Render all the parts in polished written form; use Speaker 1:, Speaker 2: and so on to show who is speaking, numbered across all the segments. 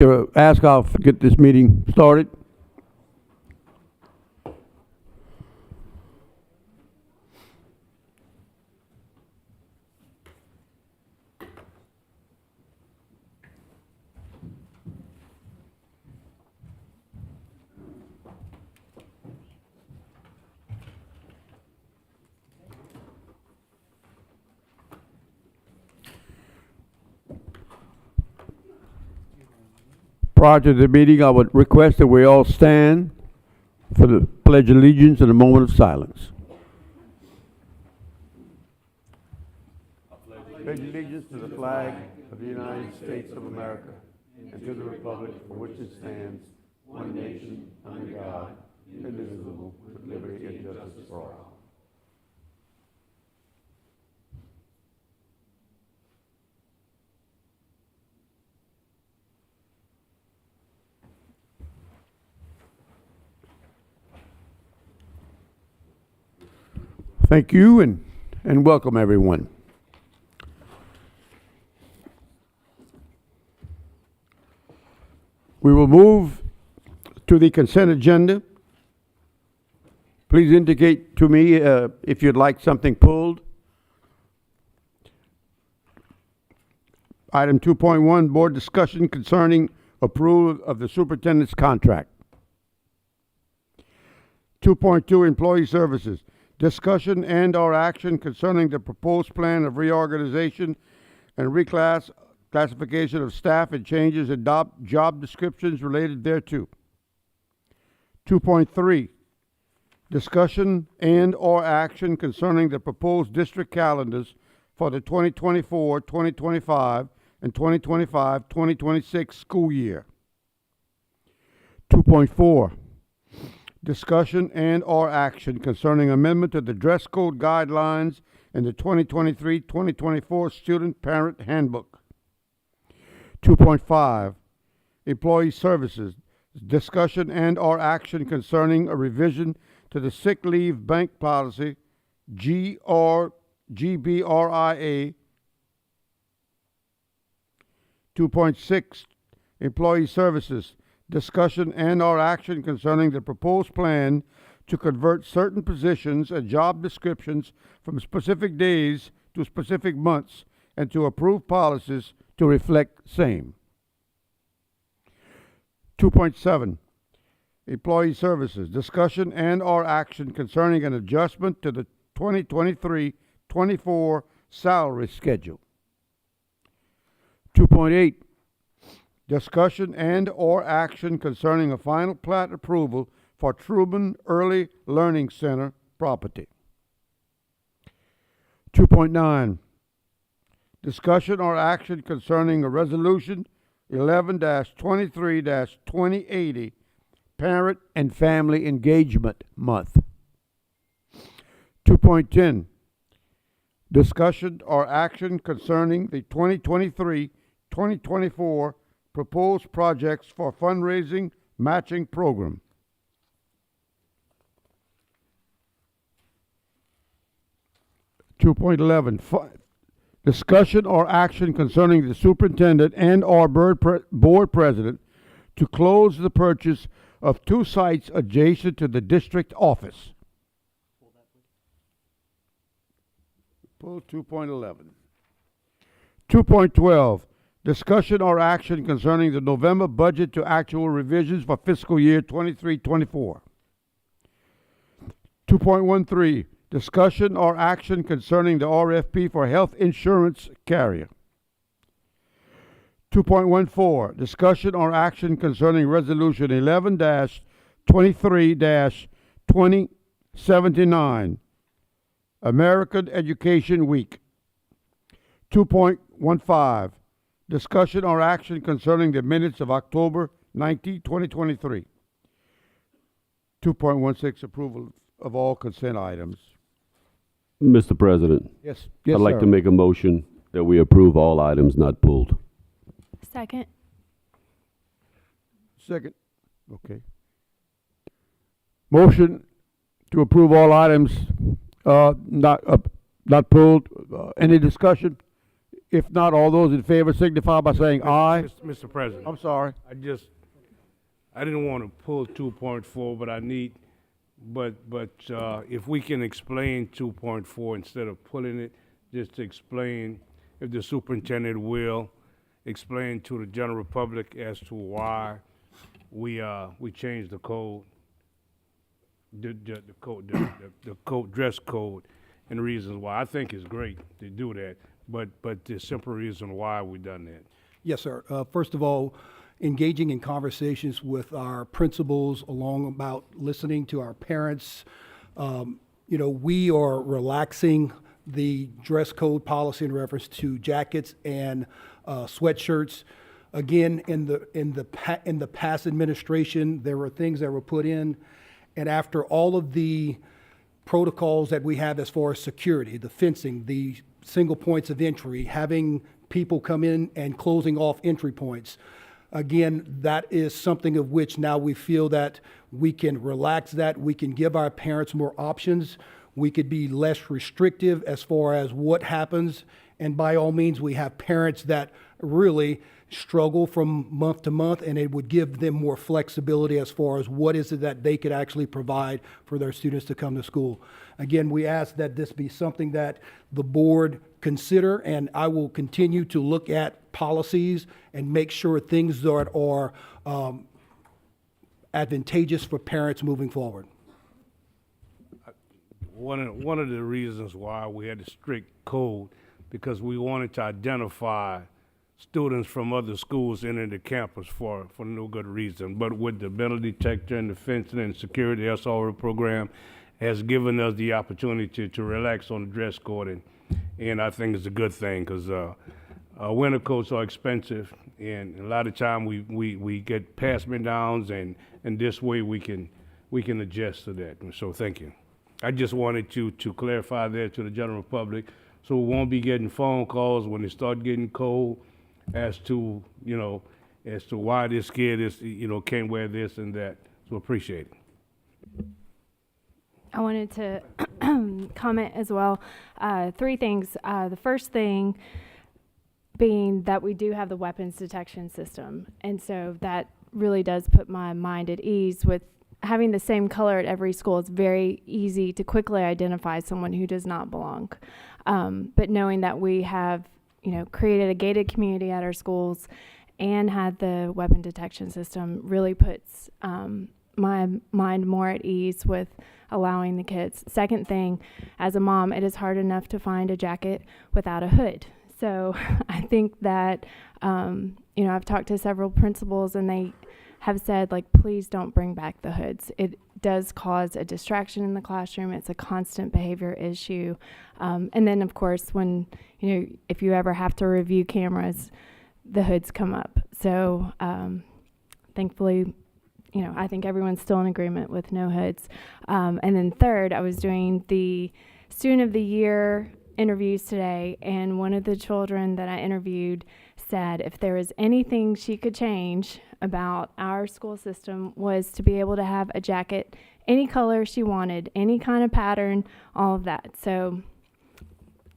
Speaker 1: Ask, I'll get this meeting started. Prior to the meeting, I would request that we all stand for the Pledge of Allegiance and a moment of silence. Pledge allegiance to the flag of the United States of America and to the republic for which it stands, one nation, under God, indivisible, with liberty and justice for all. Thank you and welcome everyone. We will move to the consent agenda. Please indicate to me if you'd like something pulled. Item 2.1, board discussion concerning approval of the superintendent's contract. 2.2, employee services. Discussion and/or action concerning the proposed plan of reorganization and classification of staff and changes in job descriptions related thereto. 2.3, discussion and/or action concerning the proposed district calendars for the 2024, 2025, and 2025-2026 school year. 2.4, discussion and/or action concerning amendment to the dress code guidelines in the 2023-2024 Student Parent Handbook. 2.5, employee services. Discussion and/or action concerning a revision to the sick leave bank policy, GBRIA. 2.6, employee services. Discussion and/or action concerning the proposed plan to convert certain positions and job descriptions from specific days to specific months and to approve policies to reflect same. 2.7, employee services. Discussion and/or action concerning an adjustment to the 2023-24 salary schedule. 2.8, discussion and/or action concerning a final plat approval for Truman Early Learning Center property. 2.9, discussion or action concerning a resolution 11-23-2080 Parent and Family Engagement Month. 2.10, discussion or action concerning the 2023-2024 proposed projects for fundraising matching program. 2.11, discussion or action concerning the superintendent and/or board president to close the purchase of 2 sites adjacent to the district office. Pull 2.11. 2.12, discussion or action concerning the November budget to actual revisions for fiscal year 23-24. 2.13, discussion or action concerning the RFP for health insurance carrier. 2.14, discussion or action concerning resolution 11-23-2079, American Education Week. 2.15, discussion or action concerning the minutes of October 19, 2023. 2.16, approval of all consent items.
Speaker 2: Mr. President,
Speaker 1: Yes,
Speaker 2: I'd like
Speaker 1: sir.
Speaker 2: to make a motion that we approve all items not pulled.
Speaker 3: Second.
Speaker 1: Second. Okay. Motion to approve all items not pulled. Any discussion? If not, all those in favor signify by saying aye.
Speaker 3: Mr. President,
Speaker 1: I'm sorry.
Speaker 3: I didn't want to pull 2.4, but if we can explain 2.4 instead of pulling it, just to explain, if the superintendent will, explain to the general public as to why we changed the code, the code, dress code, and the reasons why. I think it's great to do that, but the simple reason why we done that.
Speaker 4: Yes, sir. First of all, engaging in conversations with our principals along about listening to our parents. We are relaxing the dress code policy in reference to jackets and sweatshirts. Again, in the past administration, there were things that were put in, and after all of the protocols that we have as far as security, the fencing, the single points of entry, having people come in and closing off entry points. Again, that is something of which now we feel that we can relax that, we can give our parents more options, we could be less restrictive as far as what happens, and by all means, we have parents that really struggle from month to month, and it would give them more flexibility as far as what is it that they could actually provide for their students to come to school. Again, we ask that this be something that the board consider, and I will continue to look at policies and make sure things that are advantageous for parents moving forward.
Speaker 3: One of the reasons why we had a strict code, because we wanted to identify students from other schools entering the campus for no good reason. But with the metal detector and the fencing and security SRO program has given us the opportunity to relax on the dress code, and I think it's a good thing, because winter coats are expensive, and a lot of time we get pass-me downs, and this way we can adjust to that. And so thank you. I just wanted to clarify that to the general public, so we won't be getting phone calls when it start getting cold as to why this kid is can't wear this and that. So appreciate it.
Speaker 5: I wanted to comment as well. Three things. The first thing being that we do have the weapons detection system. And so that really does put my mind at ease with having the same color at every school. It's very easy to quickly identify someone who does not belong. But knowing that we have, created a gated community at our schools and had the weapon detection system really puts my mind more at ease with allowing the kids. Second thing, as a mom, it is hard enough to find a jacket without a hood. So I think that, I've talked to several principals and they have said, please don't bring back the hoods. It does cause a distraction in the classroom. It's a constant behavior issue. And then, of course, when, if you ever have to review cameras, the hoods come up. So thankfully, I think everyone's still in agreement with no hoods. And then third, I was doing the Student of the Year interviews today, and one of the children that I interviewed said if there was anything she could change about our school system was to be able to have a jacket any color she wanted, any kind of pattern, all of that. So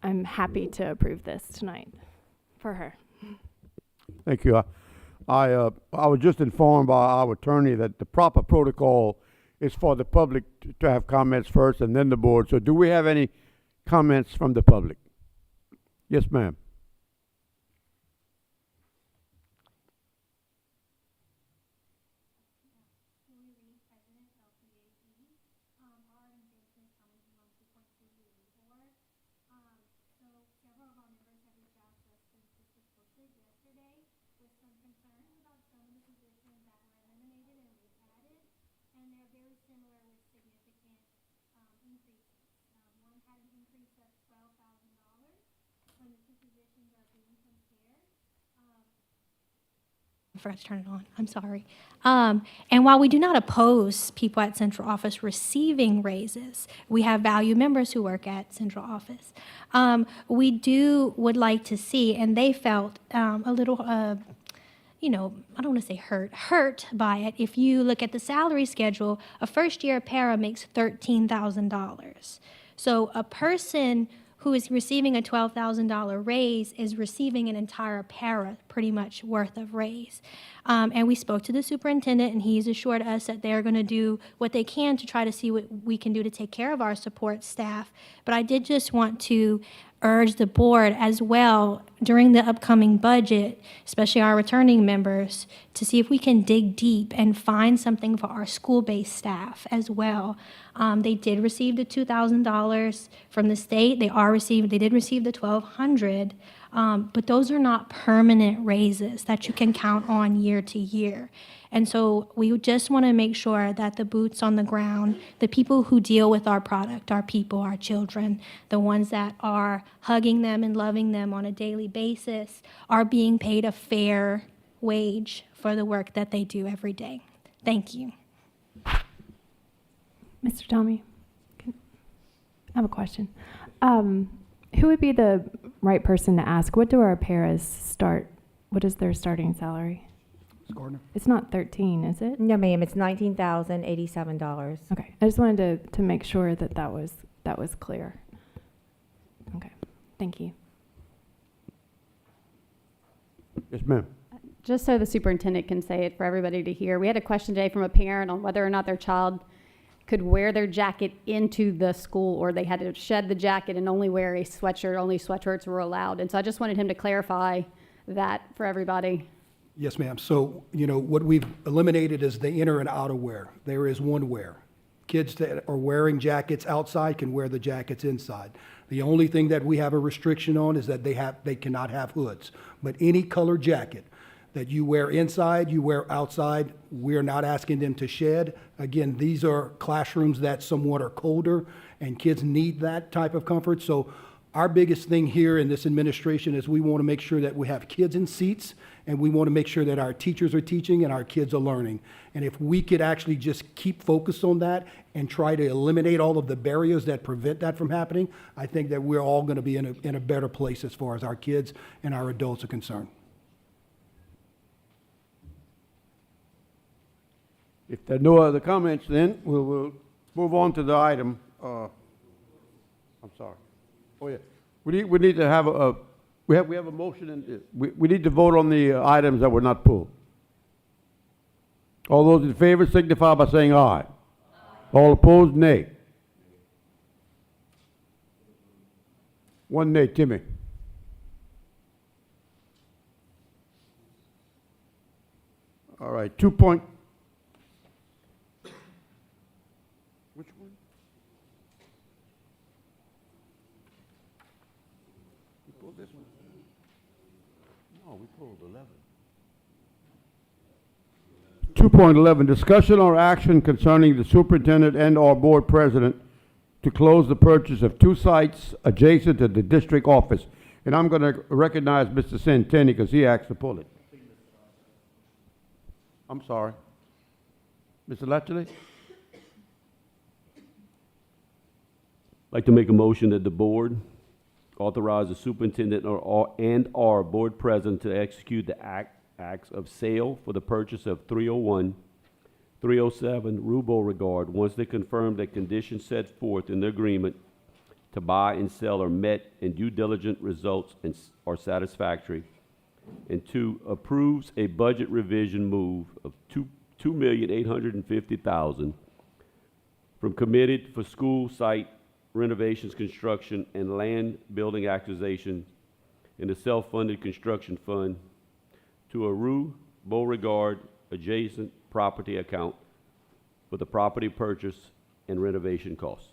Speaker 5: I'm happy to approve this tonight for her.
Speaker 1: Thank you. I was just informed by our attorney that the proper protocol is for the public to have comments first and then the board. So do we have any comments from the public? Yes, ma'am.
Speaker 6: I forgot to turn it on. I'm sorry. And while we do not oppose people at central office receiving raises, we have valued members who work at central office. We would like to see, and they felt a little, I don't want to say hurt by it. If you look at the salary schedule, a first-year para makes $13,000. So a person who is receiving a $12,000 raise is receiving an entire para pretty much worth of raise. And we spoke to the superintendent, and he's assured us that they're going to do what they can to try to see what we can do to take care of our support staff. But I did just want to urge the board as well during the upcoming budget, especially our returning members, to see if we can dig deep and find something for our school-based staff as well. They did receive the $2,000 from the state. They did receive the $1,200, but those are not permanent raises that you can count on year to year. And so we just want to make sure that the boots on the ground, the people who deal with our product, our people, our children, the ones that are hugging them and loving them on a daily basis, are being paid a fair wage for the work that they do every day. Thank you.
Speaker 5: Mr. Tommy, I have a question. Who would be the right person to ask? What do our paras start? What is their starting salary?
Speaker 4: Ms. Gardner?
Speaker 5: It's not 13, is it?
Speaker 7: No, ma'am, it's $19,087.
Speaker 5: Okay, I just wanted to make sure that that was clear. Okay, thank you.
Speaker 1: Yes, ma'am.
Speaker 8: Just so the superintendent can say it for everybody to hear, we had a question today from a parent on whether or not their child could wear their jacket into the school, or they had to shed the jacket and only wear a sweatshirt. Only sweatshirts were allowed. And so I just wanted him to clarify that for everybody.
Speaker 4: Yes, ma'am. So, what we've eliminated is the inner and outer wear. There is one wear. Kids that are wearing jackets outside can wear the jackets inside. The only thing that we have a restriction on is that they cannot have hoods. But any color jacket that you wear inside, you wear outside, we're not asking them to shed. Again, these are classrooms that somewhat are colder, and kids need that type of comfort. So our biggest thing here in this administration is we want to make sure that we have kids in seats, and we want to make sure that our teachers are teaching and our kids are learning. And if we could actually just keep focused on that and try to eliminate all of the barriers that prevent that from happening, I think that we're all going to be in a better place as far as our kids and our adults are concerned.
Speaker 1: If there are no other comments, then we'll move on to the item. I'm sorry. Oh, yeah. We need to have we have a motion, and we need to vote on the items that were not pulled. All those in favor signify by saying aye. All opposed, nay. One nay, Timmy. All right, 2 point. Which one? We pulled this one? No, we pulled 11. 2.11, discussion or action concerning the superintendent and/or board president to close the purchase of 2 sites adjacent to the district office. And I'm going to recognize Mr. Centeni because he asked to pull it. I'm sorry. Mr. Latchley?
Speaker 2: I'd like to make a motion that the board authorize the superintendent and/or board president to execute the acts of sale for the purchase of 301, 307 Beauregard once they confirm that conditions set forth in the agreement to buy and sell are met and due diligent results are satisfactory. And 2, approves a budget revision move of $2,850,000 from committed for school site renovations, construction, and land building acquisition in the self-funded construction fund to a Rue Beauregard adjacent property account for the property purchase and renovation costs.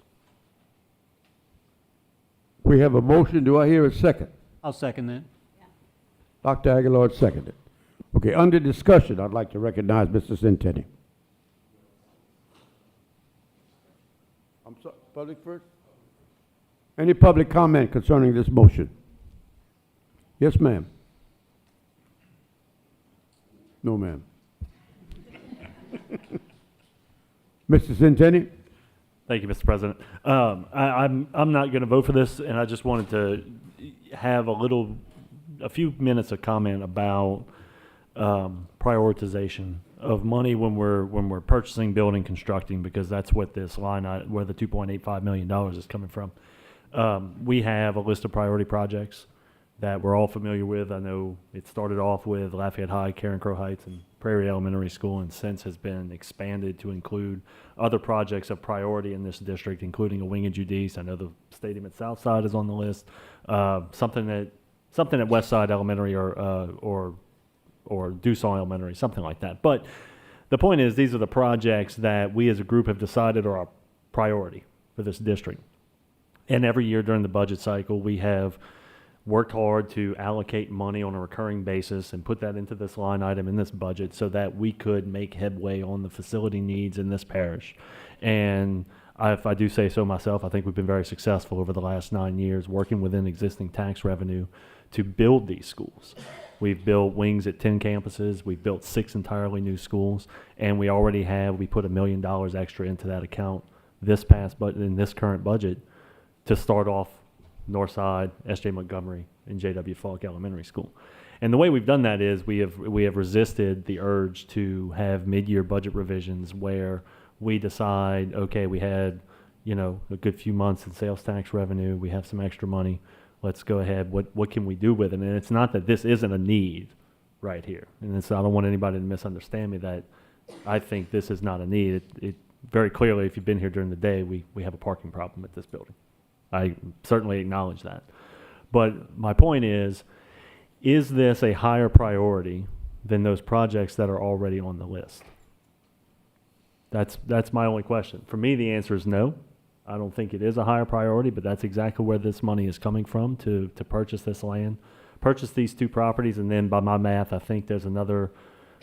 Speaker 1: We have a motion. Do I hear a second?
Speaker 9: I'll second that.
Speaker 1: Dr. Aguilar seconded. Okay, under discussion, I'd like to recognize Mr. Centeni. I'm sorry, public first? Any public comment concerning this motion? Yes, ma'am. No, ma'am. Mr. Centeni?
Speaker 9: Thank you, Mr. President. I'm not going to vote for this, and I just wanted to have a few minutes of comment about prioritization of money when we're purchasing, building, constructing, because that's what this line item, where the $2.85 million is coming from. We have a list of priority projects that we're all familiar with. I know it started off with Lafayette High, Karen Crow Heights, and Prairie Elementary School, and since has been expanded to include other projects of priority in this district, including a wing at Judice. I know the stadium at Southside is on the list. Something at Westside Elementary or Dusson Elementary, something like that. But the point is, these are the projects that we as a group have decided are a priority for this district. And every year during the budget cycle, we have worked hard to allocate money on a recurring basis and put that into this line item in this budget so that we could make headway on the facility needs in this parish. And if I do say so myself, I think we've been very successful over the last 9 years working within existing tax revenue to build these schools. We've built wings at 10 campuses. We've built 6 entirely new schools. And we put $1 million extra into that account this past budget, in this current budget, to start off Northside, S.J. Montgomery, and J.W. Falk Elementary School. And the way we've done that is we have resisted the urge to have mid-year budget revisions where we decide, okay, we had, a good few months in sales tax revenue, we have some extra money, let's go ahead, what can we do with it? And it's not that this isn't a need right here. And I don't want anybody to misunderstand me that I think this is not a need. It very clearly, if you've been here during the day, we have a parking problem at this building. I certainly acknowledge that. But my point is this a higher priority than those projects that are already on the list? That's my only question. For me, the answer is no. I don't think it is a higher priority, but that's exactly where this money is coming from to purchase this land, purchase these 2 properties, and then by my math, I think there's another,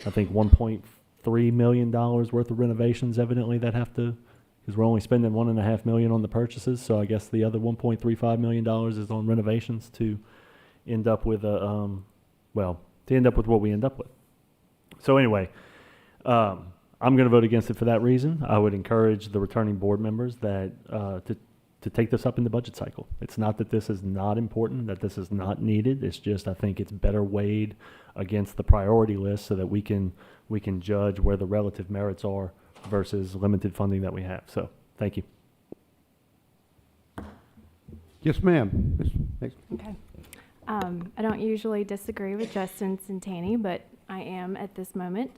Speaker 9: $1.3 million worth of renovations evidently that have to, because we're only spending $1.5 million on the purchases, so I guess the other $1.35 million is on renovations to end up with what we end up with. So anyway, I'm going to vote against it for that reason. I would encourage the returning board members that to take this up in the budget cycle. It's not that this is not important, that this is not needed. It's just I think it's better weighed against the priority list so that we can judge where the relative merits are versus limited funding that we have. So, thank you.
Speaker 1: Yes, ma'am. Next.
Speaker 5: Okay. I don't usually disagree with Justin Santani, but I am at this moment.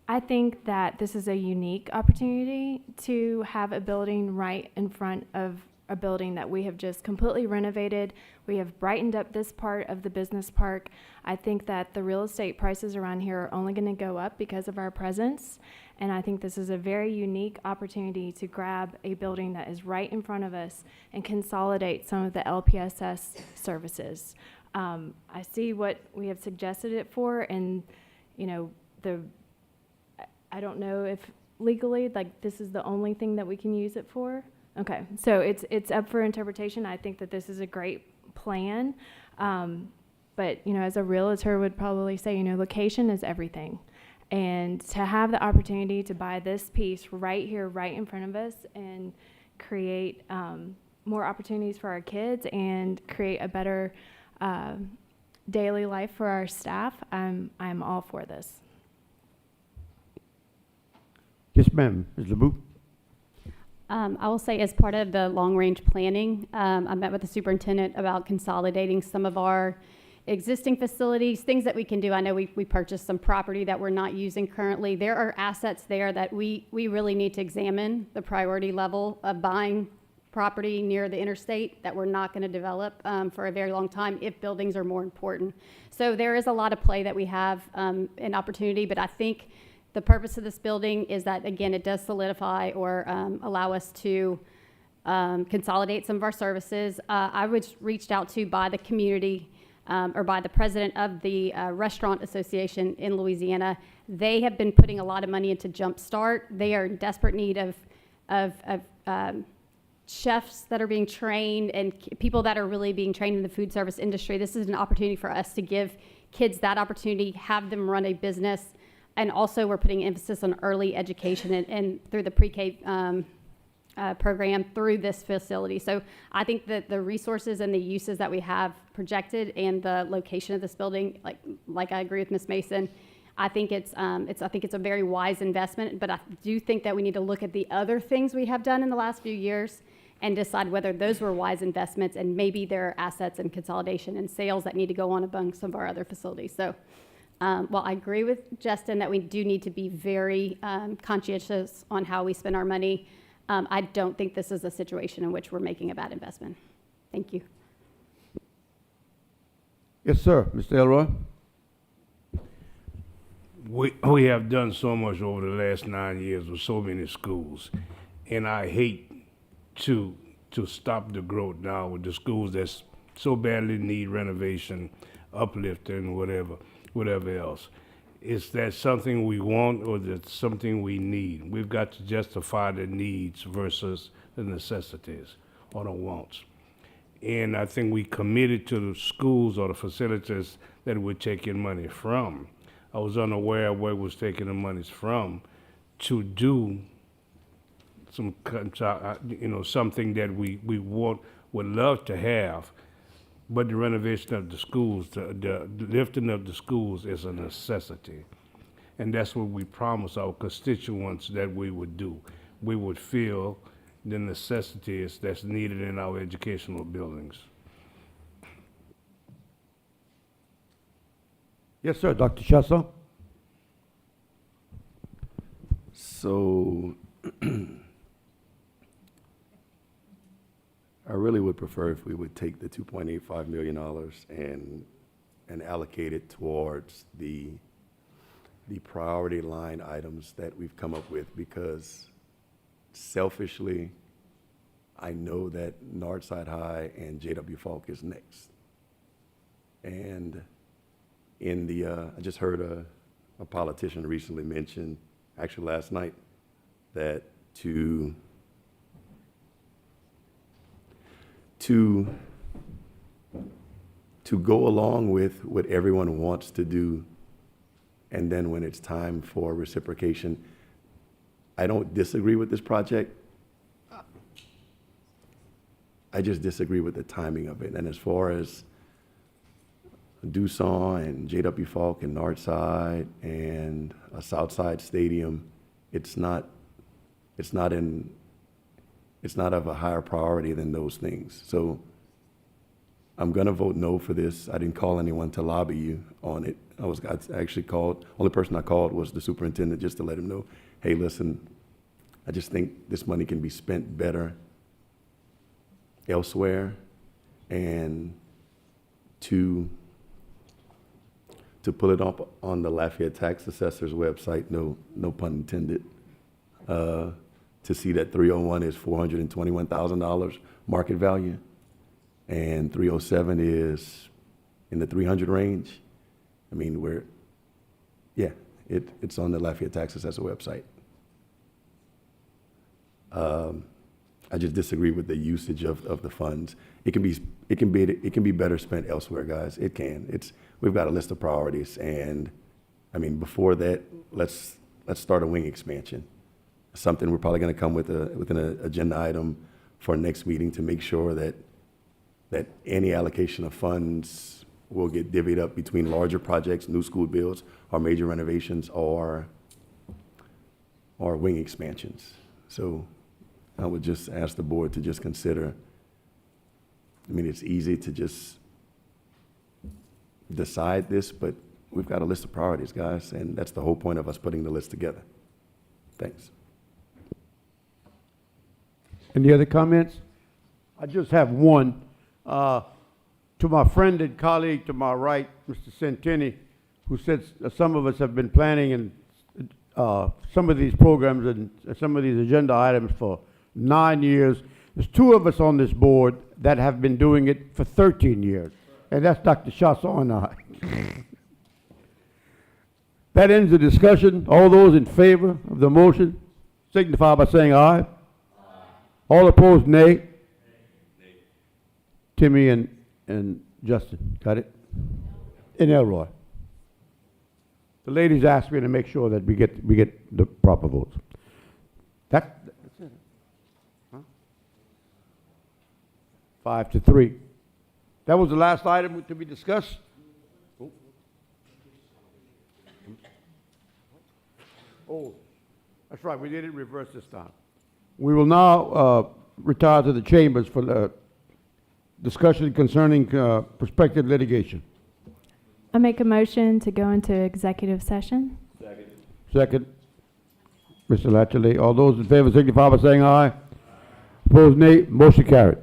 Speaker 5: I think that this is a unique opportunity to have a building right in front of a building that we have just completely renovated. We have brightened up this part of the business park. I think that the real estate prices around here are only going to go up because of our presence. And I think this is a very unique opportunity to grab a building that is right in front of us and consolidate some of the LPSS services. I see what we have suggested it for, and I don't know if legally, this is the only thing that we can use it for. Okay, so it's up for interpretation. I think that this is a great plan, but as a realtor would probably say, location is everything, and to have the opportunity to buy this piece right here, right in front of us, and create more opportunities for our kids and create a better daily life for our staff, I'm all for this.
Speaker 1: Yes, ma'am. Ms. LeBouf.
Speaker 8: I will say, as part of the long-range planning, I met with the superintendent about consolidating some of our existing facilities, things that we can do. I know we purchased some property that we're not using currently. There are assets there that we really need to examine the priority level of buying property near the interstate that we're not going to develop for a very long time if buildings are more important. So there is a lot of play that we have an opportunity, but I think the purpose of this building is that, again, it does solidify or allow us to consolidate some of our services. I was reached out to by the community or by the president of the Restaurant Association in Louisiana. They have been putting a lot of money into Jumpstart. They are in desperate need of chefs that are being trained and people that are really being trained in the food service industry. This is an opportunity for us to give kids that opportunity, have them run a business. And also, we're putting emphasis on early education and through the pre-K program through this facility. So I think that the resources and the uses that we have projected and the location of this building, like I agree with Ms. Mason, I think it's a very wise investment. But I do think that we need to look at the other things we have done in the last few years and decide whether those were wise investments, and maybe there are assets and consolidation and sales that need to go on among some of our other facilities. So while I agree with Justin that we do need to be very conscientious on how we spend our money, I don't think this is a situation in which we're making a bad investment. Thank you.
Speaker 1: Yes, sir. Mr. Elroy?
Speaker 3: We have done so much over the last 9 years with so many schools, and I hate to stop the growth now with the schools that so badly need renovation, uplifting, whatever else. Is that something we want, or is that something we need? We've got to justify the needs versus the necessities or the wants. And I think we committed to the schools or the facilities that we're taking money from. I was unaware of where we was taking the monies from to do some, something that we would love to have, but the renovation of the schools, the lifting of the schools is a necessity. And that's what we promised our constituents that we would do. We would fill the necessities that's needed in our educational buildings.
Speaker 1: Yes, sir. Dr. Chesser?
Speaker 10: So I really would prefer if we would take the $2.85 million and allocate it towards the priority line items that we've come up with, because selfishly, I know that Northside High and J.W. Falk is next. And in the, I just heard a politician recently mention, actually last night, that to go along with what everyone wants to do, and then when it's time for reciprocation, I don't disagree with this project. I just disagree with the timing of it. And as far as Doosan and J.W. Falk and Northside and a Southside Stadium, it's not of a higher priority than those things. So I'm gonna vote no for this. I didn't call anyone to lobby you on it. I actually called, only person I called was the superintendent, just to let him know, hey, listen, I just think this money can be spent better elsewhere, and to pull it up on the Lafayette Tax Assessor's website, no pun intended, to see that 301 is $421,000 market value, and 307 is in the 300 range. I mean, it's on the Lafayette Tax Assessor website. I just disagree with the usage of the funds. It can be better spent elsewhere, guys. It can. We've got a list of priorities, and I mean, before that, let's start a wing expansion. Something we're probably going to come with an agenda item for next meeting to make sure that any allocation of funds will get divvied up between larger projects, new school builds, or major renovations, or wing expansions. So I would just ask the board to just consider. I mean, it's easy to just decide this, but we've got a list of priorities, guys, and that's the whole point of us putting the list together. Thanks.
Speaker 1: Any other comments? I just have one. To my friend and colleague to my right, Mr. Centini, who said some of us have been planning and some of these programs and some of these agenda items for 9 years. There's 2 of us on this board that have been doing it for 13 years, and that's Dr. Chasson and I. That ends the discussion. All those in favor of the motion signify by saying aye. Aye. All opposed, nay. Nay. Timmy and Justin, got it? And Elroy. The ladies asked me to make sure that we get the proper votes. That's it. Huh? 5-3. That was the last item to be discussed. Oh, that's right. We did it reverse this time. We will now retire to the chambers for the discussion concerning prospective litigation.
Speaker 5: I make a motion to go into executive session.
Speaker 1: Second. Mr. Latchley. All those in favor signify by saying aye. Opposed, nay. Motion carried.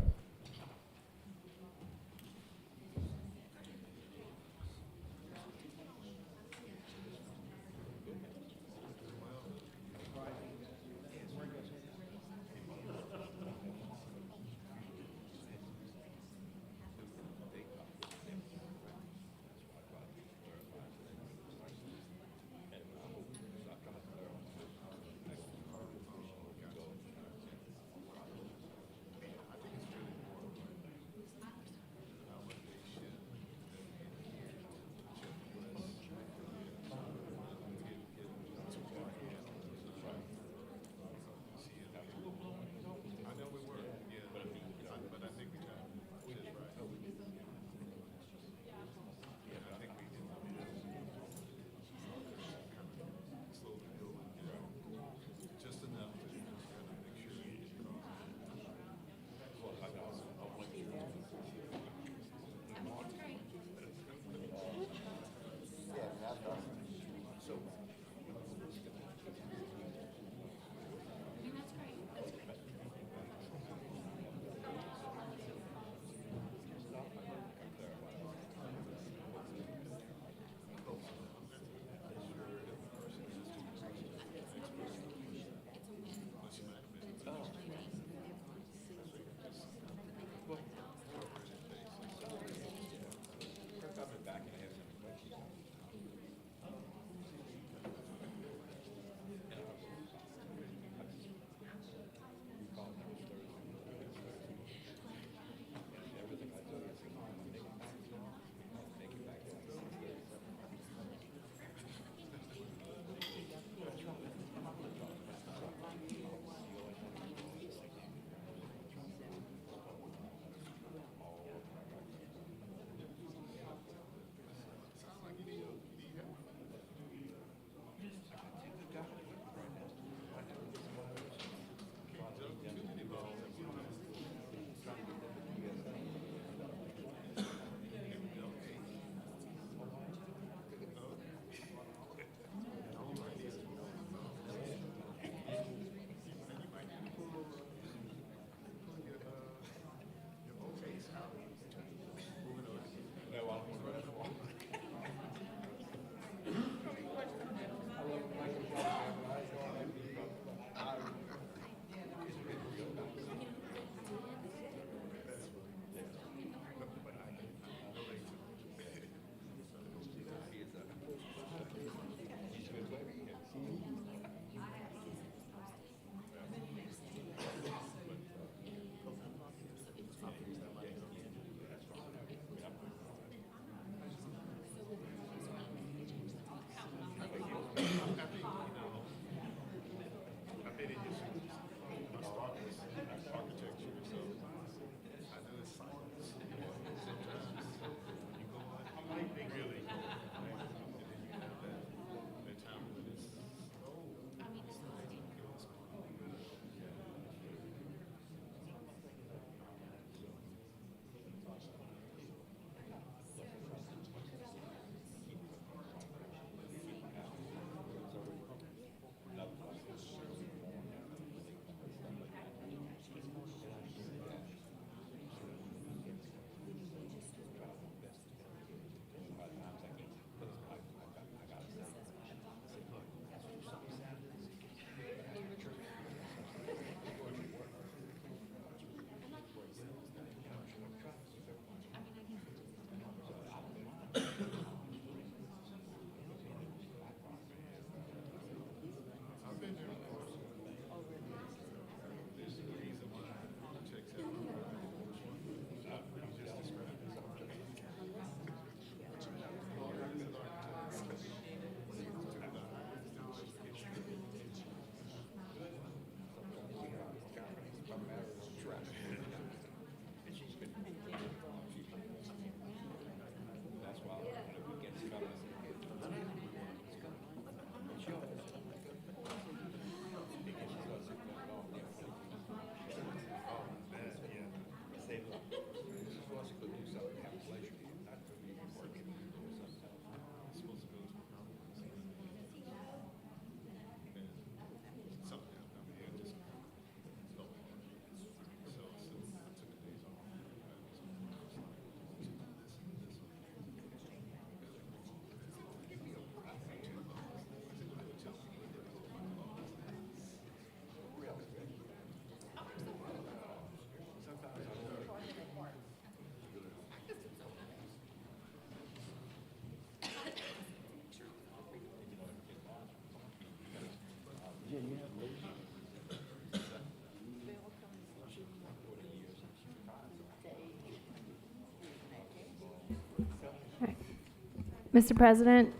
Speaker 5: Mr. President,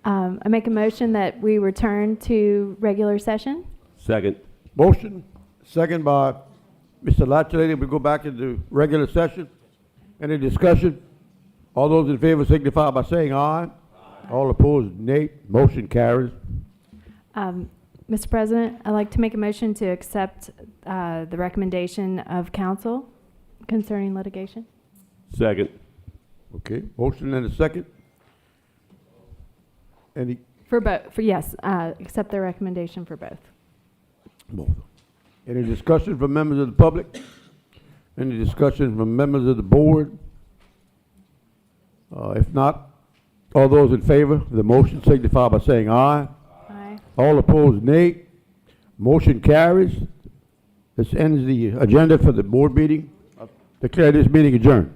Speaker 5: I make a motion that we return to regular session.
Speaker 2: Second.
Speaker 1: Motion, second by Mr. Latchley. We go back into regular session. Any discussion? All those in favor signify by saying aye. All opposed, nay. Motion carries.
Speaker 5: Mr. President, I'd like to make a motion to accept the recommendation of council concerning litigation.
Speaker 2: Second.
Speaker 1: Okay, motion and a second. Any,
Speaker 5: Yes, accept the recommendation for both.
Speaker 1: both. Any discussion from members of the public? Any discussion from members of the board? If not, all those in favor of the motion signify by saying aye.
Speaker 5: Aye.
Speaker 1: All opposed, nay. Motion carries. This ends the agenda for the board meeting. Declare this meeting adjourned.